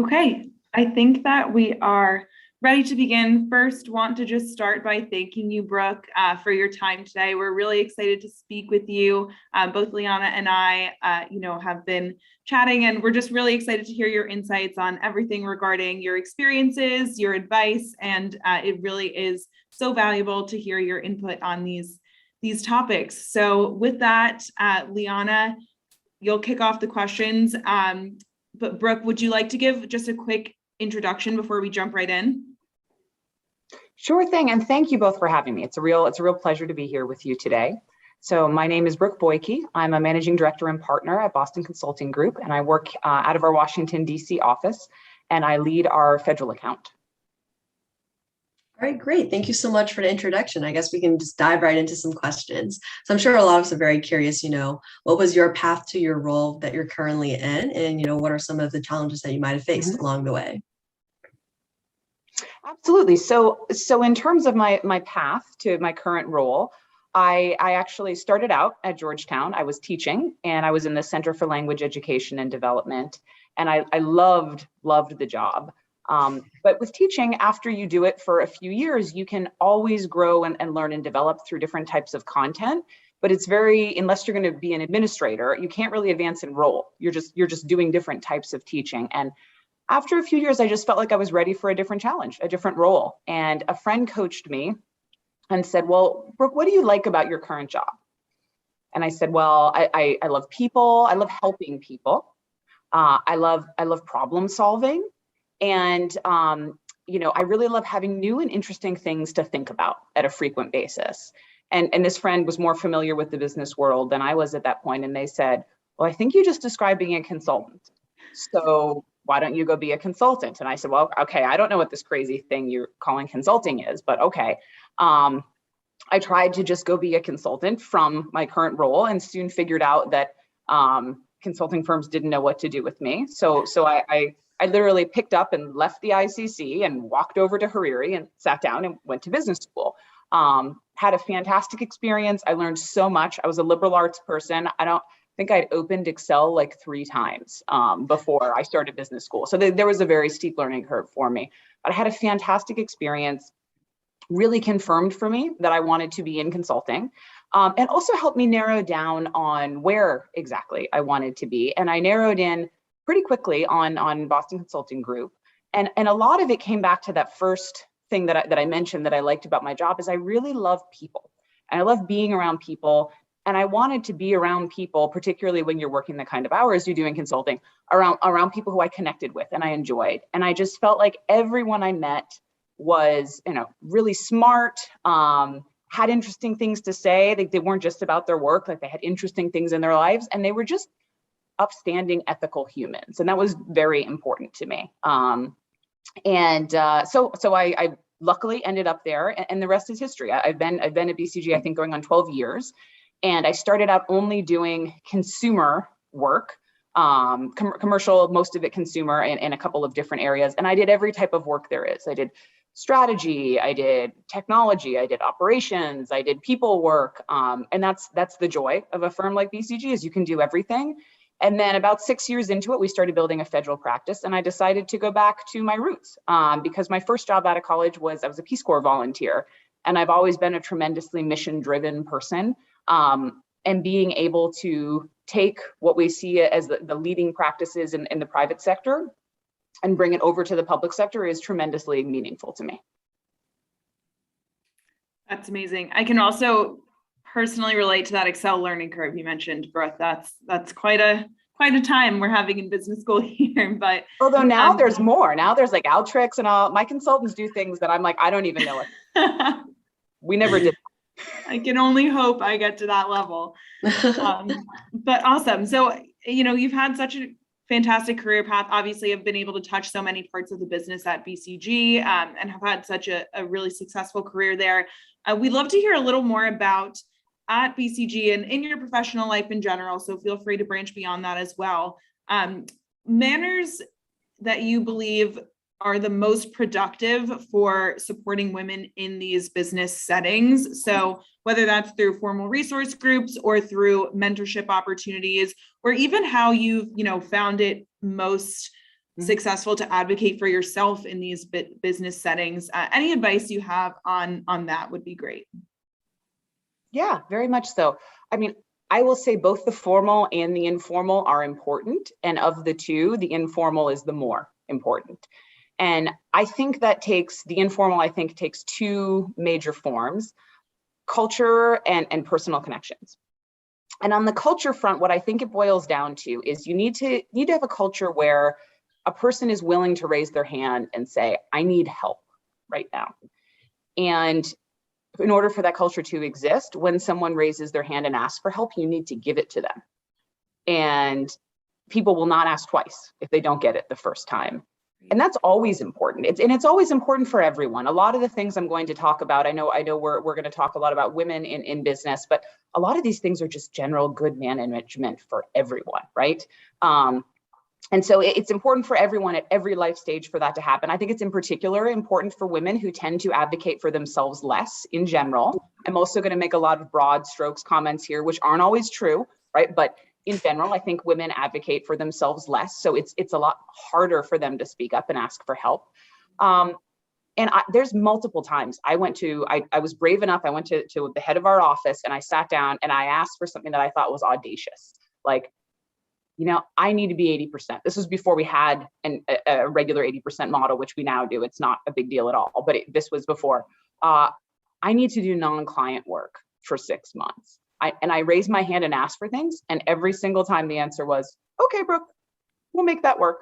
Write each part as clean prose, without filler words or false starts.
Okay, I think that we are ready to begin. First, want to just start by thanking you, Brooke, for your time today. We're really excited to speak with you. Both Liana and I, have been chatting, and we're just really excited to hear your insights on everything regarding your experiences, your advice, and it really is so valuable to hear your input on these topics. So, with that, Liana, you'll kick off the questions. But Brooke, would you like to give just a quick introduction before we jump right in? Sure thing, and thank you both for having me. It's a real pleasure to be here with you today. So my name is Brooke Boyke. I'm a managing director and partner at Boston Consulting Group, and I work out of our Washington, D.C. office, and I lead our federal account. All right, great. Thank you so much for the introduction. I guess we can just dive right into some questions. So I'm sure a lot of us are very curious, what was your path to your role that you're currently in? And, what are some of the challenges that you might have faced along the way? Absolutely. So in terms of my path to my current role, I actually started out at Georgetown. I was teaching, and I was in the Center for Language Education and Development, and I loved the job. But with teaching, after you do it for a few years, you can always grow and learn and develop through different types of content. But it's unless you're going to be an administrator, you can't really advance in role. You're just doing different types of teaching. And after a few years, I just felt like I was ready for a different challenge, a different role. And a friend coached me and said, well, Brooke, what do you like about your current job? And I said, well, I love people. I love helping people. I love problem solving. And, I really love having new and interesting things to think about at a frequent basis. And this friend was more familiar with the business world than I was at that point. And they said, well, I think you just described being a consultant. So why don't you go be a consultant? And I said, well, okay, I don't know what this crazy thing you're calling consulting is, but okay. I tried to just go be a consultant from my current role and soon figured out that consulting firms didn't know what to do with me. So I literally picked up and left the ICC and walked over to Hariri and sat down and went to business school. Had a fantastic experience. I learned so much. I was a liberal arts person. I don't think I'd opened Excel like 3 times before I started business school. So there was a very steep learning curve for me. But I had a fantastic experience, really confirmed for me that I wanted to be in consulting, and also helped me narrow down on where exactly I wanted to be. And I narrowed in pretty quickly on Boston Consulting Group. And a lot of it came back to that first thing that I mentioned that I liked about my job is I really love people. And I love being around people. And I wanted to be around people, particularly when you're working the kind of hours you do in consulting, around people who I connected with and I enjoyed. And I just felt like everyone I met was, really smart, had interesting things to say. They weren't just about their work, like they had interesting things in their lives, and they were just upstanding, ethical humans. And that was very important to me. So I luckily ended up there, and the rest is history. I've been at BCG, I think, going on 12 years. And I started out only doing consumer work, commercial, most of it consumer, in a couple of different areas. And I did every type of work there is. I did strategy, I did technology, I did operations, I did people work. And that's the joy of a firm like BCG, is you can do everything. And then about 6 years into it, we started building a federal practice, and I decided to go back to my roots because my first job out of college I was a Peace Corps volunteer. And I've always been a tremendously mission-driven person. And being able to take what we see as the leading practices in the private sector and bring it over to the public sector is tremendously meaningful to me. That's amazing. I can also personally relate to that Excel learning curve you mentioned, Brooke. That's quite a time we're having in business school here. But although now there's more. Now there's like Alteryx and all. My consultants do things that I'm like, I don't even know it. We never did. I can only hope I get to that level. But awesome. So, you've had such a fantastic career path. Obviously, I've been able to touch so many parts of the business at BCG and have had such a really successful career there. We'd love to hear a little more about at BCG and in your professional life in general. So feel free to branch beyond that as well. Manners that you believe are the most productive for supporting women in these business settings. So whether that's through formal resource groups or through mentorship opportunities, or even how you've, found it most successful to advocate for yourself in these business settings. Any advice you have on that would be great. Yeah, very much so. I mean, I will say both the formal and the informal are important. And of the two, the informal is the more important. And I think the informal, I think, takes two major forms: culture and personal connections. And on the culture front, what I think it boils down to is you need to have a culture where a person is willing to raise their hand and say, I need help right now. And in order for that culture to exist, when someone raises their hand and asks for help, you need to give it to them. And people will not ask twice if they don't get it the first time. And that's always important. It's always important for everyone. A lot of the things I'm going to talk about, I know we're going to talk a lot about women in business, but a lot of these things are just general good management for everyone, right? And so it's important for everyone at every life stage for that to happen. I think it's in particular important for women who tend to advocate for themselves less in general. I'm also going to make a lot of broad strokes comments here, which aren't always true, right? But in general, I think women advocate for themselves less. So it's a lot harder for them to speak up and ask for help. There's multiple times I was brave enough. I went to the head of our office and I sat down and I asked for something that I thought was audacious. Like, I need to be 80%. This was before we had a regular 80% model, which we now do. It's not a big deal at all, but this was before. I need to do non-client work for 6 months. I raised my hand and asked for things. And every single time the answer was, okay, Brooke, we'll make that work.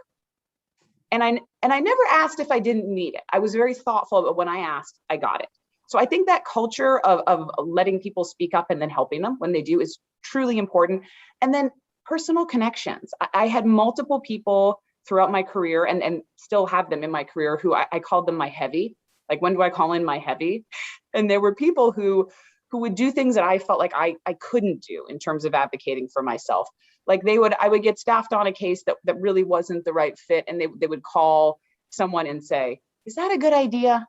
And I never asked if I didn't need it. I was very thoughtful, but when I asked, I got it. So I think that culture of letting people speak up and then helping them when they do is truly important. And then personal connections. I had multiple people throughout my career and still have them in my career who I called them my heavy. Like, when do I call in my heavy? And there were people who would do things that I felt like I couldn't do in terms of advocating for myself. Like I would get staffed on a case that really wasn't the right fit. And they would call someone and say, is that a good idea?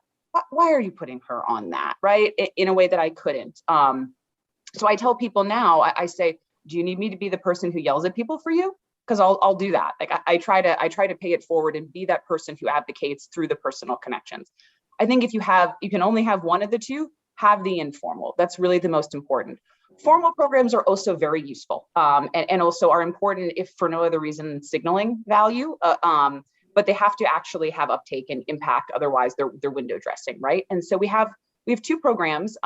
Why are you putting her on that? Right? In a way that I couldn't. So I tell people now, I say, do you need me to be the person who yells at people for you? Because I'll do that. Like I try to pay it forward and be that person who advocates through the personal connections. I think if you can only have one of the two, have the informal. That's really the most important. Formal programs are also very useful and also are important if for no other reason signaling value, but they have to actually have uptake and impact. Otherwise, they're window dressing, right? And so we have two programs,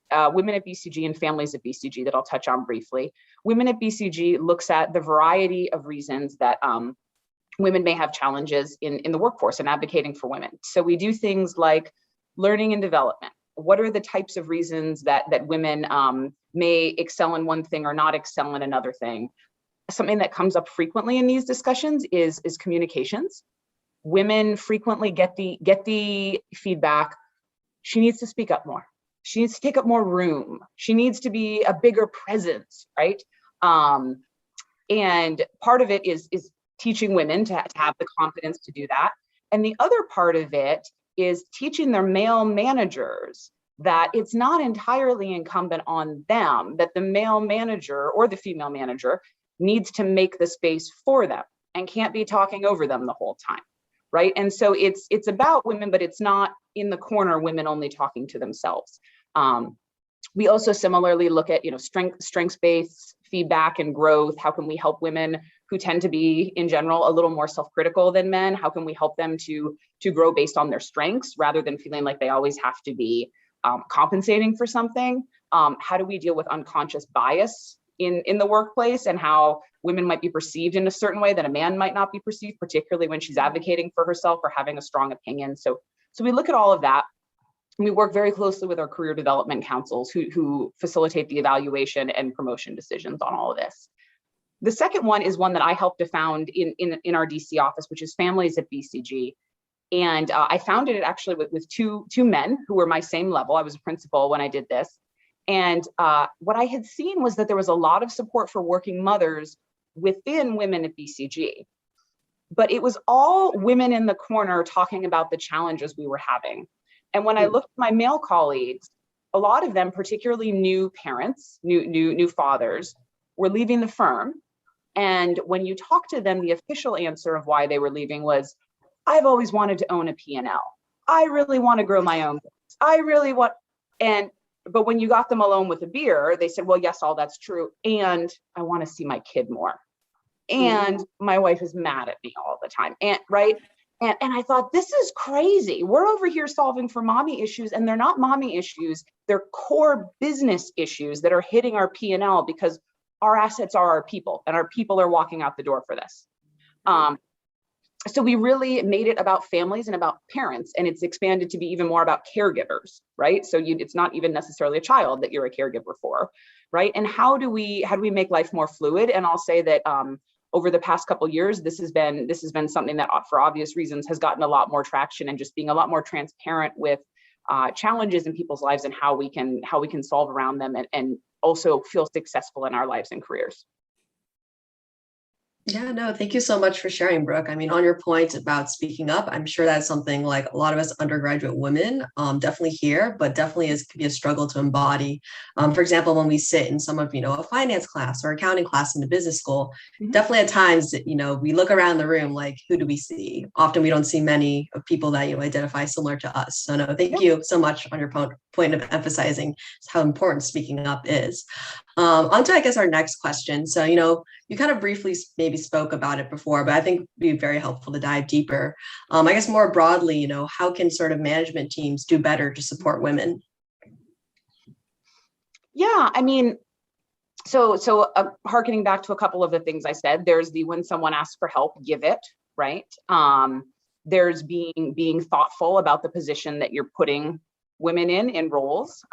Women at BCG and Families at BCG, that I'll touch on briefly. Women at BCG looks at the variety of reasons that women may have challenges in the workforce and advocating for women. So we do things like learning and development. What are the types of reasons that women may excel in one thing or not excel in another thing? Something that comes up frequently in these discussions is communications. Women frequently get the feedback, she needs to speak up more. She needs to take up more room. She needs to be a bigger presence, right? And part of it is teaching women to have the confidence to do that. And the other part of it is teaching their male managers that it's not entirely incumbent on them, that the male manager or the female manager needs to make the space for them and can't be talking over them the whole time, right? And so it's about women, but it's not in the corner, women only talking to themselves. We also similarly look at, strengths-based feedback and growth. How can we help women who tend to be, in general, a little more self-critical than men? How can we help them to grow based on their strengths rather than feeling like they always have to be compensating for something? How do we deal with unconscious bias in the workplace and how women might be perceived in a certain way that a man might not be perceived, particularly when she's advocating for herself or having a strong opinion? So we look at all of that. We work very closely with our career development councils who facilitate the evaluation and promotion decisions on all of this. The second one is one that I helped to found in our DC office, which is Families at BCG. And I founded it actually with two men who were my same level. I was a principal when I did this. And what I had seen was that there was a lot of support for working mothers within Women at BCG. But it was all women in the corner talking about the challenges we were having. And when I looked at my male colleagues, a lot of them, particularly new parents, new fathers, were leaving the firm And when you talk to them, the official answer of why they were leaving was, I've always wanted to own a P&L. I really want to grow my own business. I really want, but when you got them alone with a beer, they said, well, yes, all that's true. And I want to see my kid more. And my wife is mad at me all the time. And right. And I thought, this is crazy. We're over here solving for mommy issues, and they're not mommy issues. They're core business issues that are hitting our P&L because our assets are our people, and our people are walking out the door for this. So we really made it about families and about parents, and it's expanded to be even more about caregivers, right? So it's not even necessarily a child that you're a caregiver for, right? And how do we make life more fluid? And I'll say that over the past couple of years, this has been something that, for obvious reasons, has gotten a lot more traction, and just being a lot more transparent with challenges in people's lives and how we can solve around them, and also feel successful in our lives and careers. Yeah, no, thank you so much for sharing, Brooke. I mean, on your point about speaking up, I'm sure that's something like a lot of us undergraduate women definitely hear, but definitely could be a struggle to embody. For example, when we sit in some of, a finance class or accounting class in the business school, definitely at times, we look around the room like, who do we see? Often we don't see many of people that identify similar to us. So no, thank you so much on your point of emphasizing how important speaking up is. On to, I guess, our next question. So, you kind of briefly maybe spoke about it before, but I think it'd be very helpful to dive deeper. I guess more broadly, how can sort of management teams do better to support women? Yeah, I mean, so hearkening back to a couple of the things I said, there's when someone asks for help, give it, right? There's being thoughtful about the position that you're putting women in roles.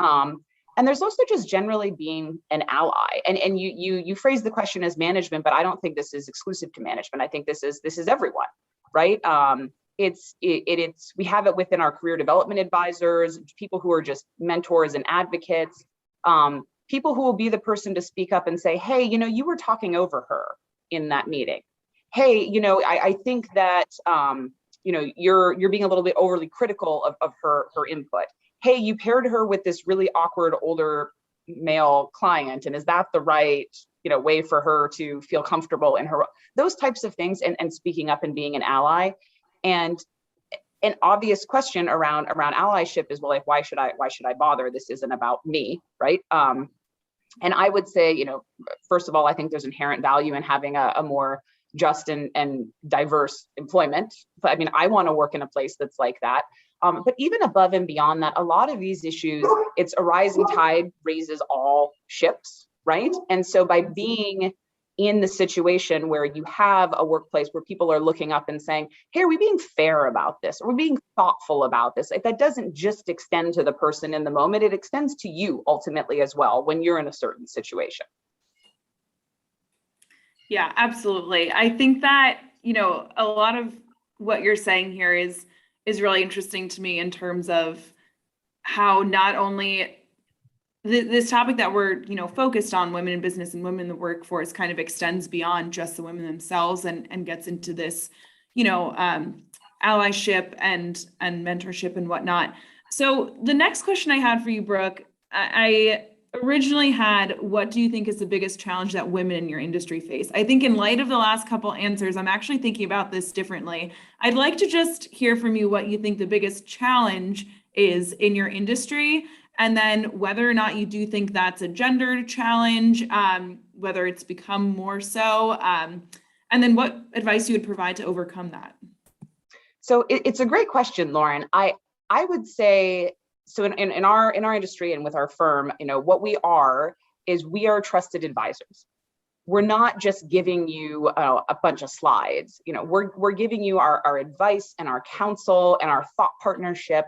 And there's also just generally being an ally. And you phrase the question as management, but I don't think this is exclusive to management. I think this is everyone, right? We have it within our career development advisors, people who are just mentors and advocates, people who will be the person to speak up and say, hey, you were talking over her in that meeting. Hey, I think that you're being a little bit overly critical of her input. Hey, you paired her with this really awkward older male client, and is that the right way for her to feel comfortable in her, those types of things, and speaking up and being an ally. And an obvious question around allyship is, well, like, why should I bother? This isn't about me, right? And I would say, first of all, I think there's inherent value in having a more just and diverse employment. But I mean, I want to work in a place that's like that. But even above and beyond that, a lot of these issues, it's a rising tide raises all ships, right? And so by being in the situation where you have a workplace where people are looking up and saying, hey, are we being fair about this? Are we being thoughtful about this? Like, that doesn't just extend to the person in the moment, it extends to you ultimately as well when you're in a certain situation. Yeah, absolutely. I think that, a lot of what you're saying here is really interesting to me in terms of how not only this topic that we're, focused on, women in business and women in the workforce, kind of extends beyond just the women themselves and gets into this, allyship and mentorship and whatnot. So the next question I had for you, Brooke, I originally had, what do you think is the biggest challenge that women in your industry face? I think in light of the last couple answers, I'm actually thinking about this differently. I'd like to just hear from you what you think the biggest challenge is in your industry, and then whether or not you do think that's a gender challenge, whether it's become more so, and then what advice you would provide to overcome that. So it's a great question, Lauren. I would say, so in our industry and with our firm, what we are is we are trusted advisors. We're not just giving you a bunch of slides. We're giving you our advice and our counsel and our thought partnership.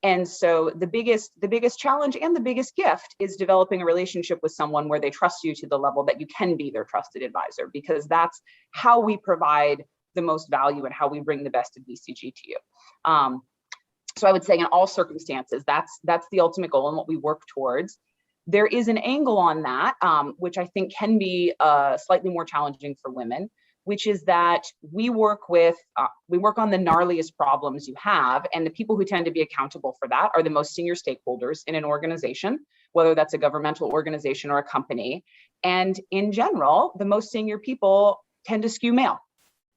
And so the biggest challenge and the biggest gift is developing a relationship with someone where they trust you to the level that you can be their trusted advisor, because that's how we provide the most value and how we bring the best of BCG to you. So I would say in all circumstances, that's the ultimate goal and what we work towards. There is an angle on that, which I think can be slightly more challenging for women, which is that we work on the gnarliest problems you have, and the people who tend to be accountable for that are the most senior stakeholders in an organization. whether that's a governmental organization or a company. And in general, the most senior people tend to skew male,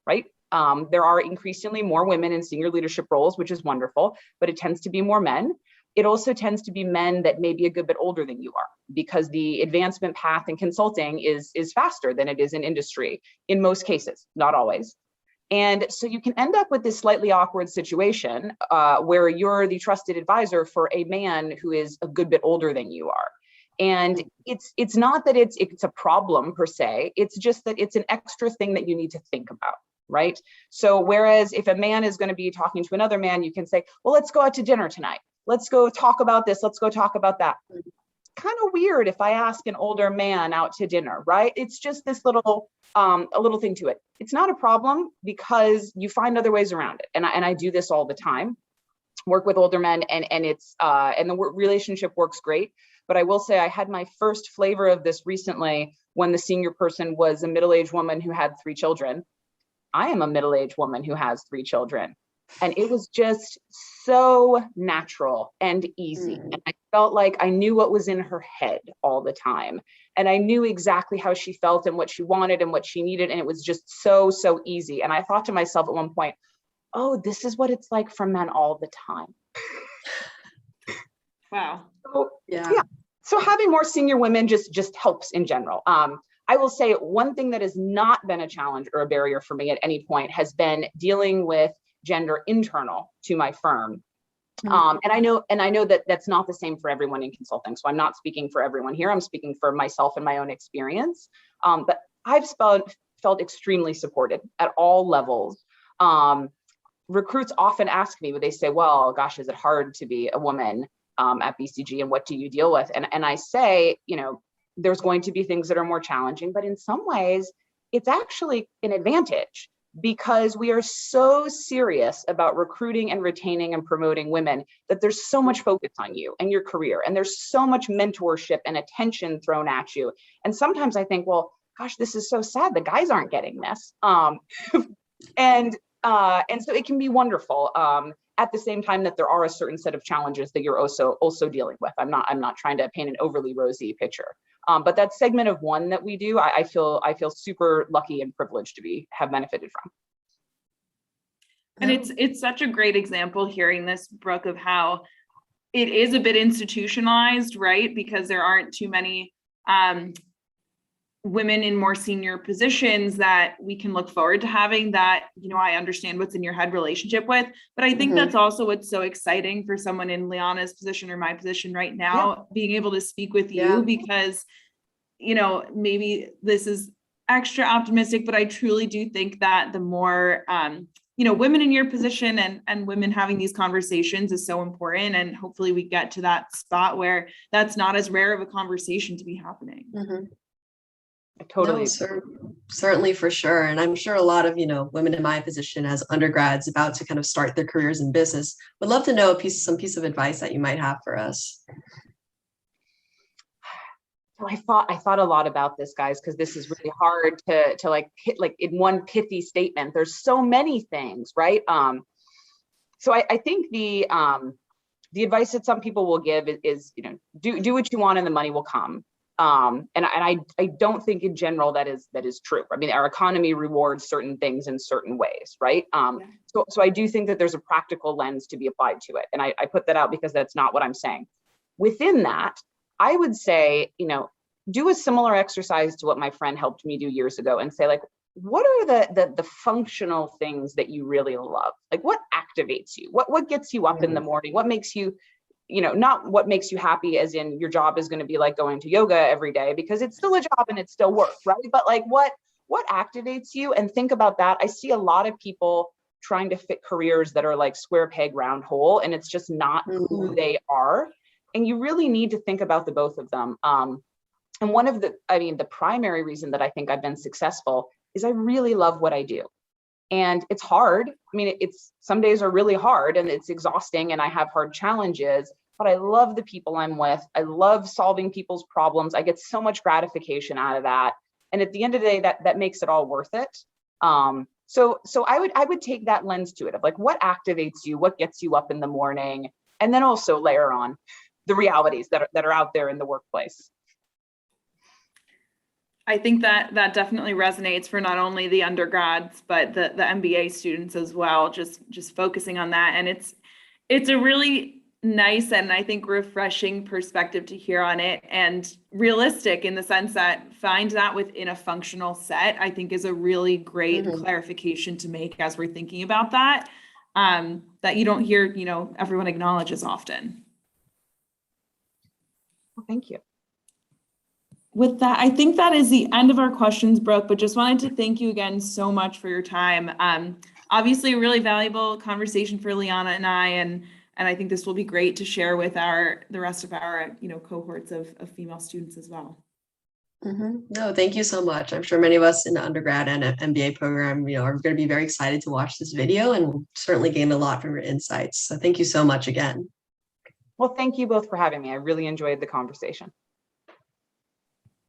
right? There are increasingly more women in senior leadership roles, which is wonderful, but it tends to be more men. It also tends to be men that may be a good bit older than you are, because the advancement path in consulting is faster than it is in industry in most cases, not always. And so you can end up with this slightly awkward situation where you're the trusted advisor for a man who is a good bit older than you are. And it's not that it's a problem per se, it's just that it's an extra thing that you need to think about, right? So whereas if a man is going to be talking to another man, you can say, well, let's go out to dinner tonight. Let's go talk about this. Let's go talk about that. It's kind of weird if I ask an older man out to dinner, right? It's just this little, a little thing to it. It's not a problem because you find other ways around it. And I do this all the time, work with older men, and the relationship works great. But I will say I had my first flavor of this recently when the senior person was a middle-aged woman who had 3 children. I am a middle-aged woman who has 3 children. And it was just so natural and easy. And I felt like I knew what was in her head all the time. And I knew exactly how she felt and what she wanted and what she needed. And it was just so easy. And I thought to myself at one point, oh, this is what it's like for men all the time. Wow. So, yeah. So having more senior women just helps in general. I will say one thing that has not been a challenge or a barrier for me at any point has been dealing with gender internal to my firm. And I know that that's not the same for everyone in consulting. So I'm not speaking for everyone here. I'm speaking for myself and my own experience. But I've felt extremely supported at all levels. Recruits often ask me, they say, well, gosh, is it hard to be a woman at BCG, and what do you deal with? And I say, there's going to be things that are more challenging, but in some ways, it's actually an advantage, because we are so serious about recruiting and retaining and promoting women that there's so much focus on you and your career, and there's so much mentorship and attention thrown at you. And sometimes I think, well, gosh, this is so sad. The guys aren't getting this. And so it can be wonderful. At the same time that there are a certain set of challenges that you're also dealing with. I'm not trying to paint an overly rosy picture. But that segment of one that we do, I feel super lucky and privileged to have benefited from. And it's such a great example hearing this, Brooke, of how it is a bit institutionalized, right? Because there aren't too many women in more senior positions that we can look forward to having that, I understand what's in your head relationship with. But I think that's also what's so exciting for someone in Liana's position or my position right now, being able to speak with you, because, maybe this is extra optimistic, but I truly do think that the more, women in your position and women having these conversations is so important. And hopefully we get to that spot where that's not as rare of a conversation to be happening. Totally. No, certainly, for sure. And I'm sure a lot of, women in my position as undergrads about to kind of start their careers in business would love to know some piece of advice that you might have for us. So I thought a lot about this, guys, because this is really hard to like hit like in one pithy statement. There's so many things, right? So I think the advice that some people will give is do what you want and the money will come. And I don't think in general that is true. I mean, our economy rewards certain things in certain ways, right? So I do think that there's a practical lens to be applied to it. And I put that out because that's not what I'm saying. Within that, I would say, do a similar exercise to what my friend helped me do years ago and say, like, what are the functional things that you really love? Like, what activates you? What gets you up in the morning? What makes you not what makes you happy as in your job is going to be like going to yoga every day, because it's still a job and it's still work, right? But like what activates you, and think about that. I see a lot of people trying to fit careers that are like square peg, round hole, and it's just not who they are. And you really need to think about the both of them. And one of the primary reason that I think I've been successful is I really love what I do. And it's hard. I mean, it's some days are really hard and it's exhausting and I have hard challenges, but I love the people I'm with. I love solving people's problems. I get so much gratification out of that. And at the end of the day, that makes it all worth it. So I would take that lens to it of like, what activates you, what gets you up in the morning, and then also layer on, the realities that are out there in the workplace. I think that definitely resonates for not only the undergrads, but the MBA students as well, just focusing on that. And it's a really nice and I think refreshing perspective to hear on it, and realistic in the sense that find that within a functional set, I think is a really great clarification to make as we're thinking about that, that you don't hear, everyone acknowledges often. Well, thank you. With that, I think that is the end of our questions, Brooke, but just wanted to thank you again so much for your time. Obviously a really valuable conversation for Liana and I, and I think this will be great to share with the rest of our, cohorts of female students as well. No, thank you so much. I'm sure many of us in the undergrad and MBA program, are going to be very excited to watch this video, and we'll certainly gain a lot from your insights. So thank you so much again. Well, thank you both for having me. I really enjoyed the conversation.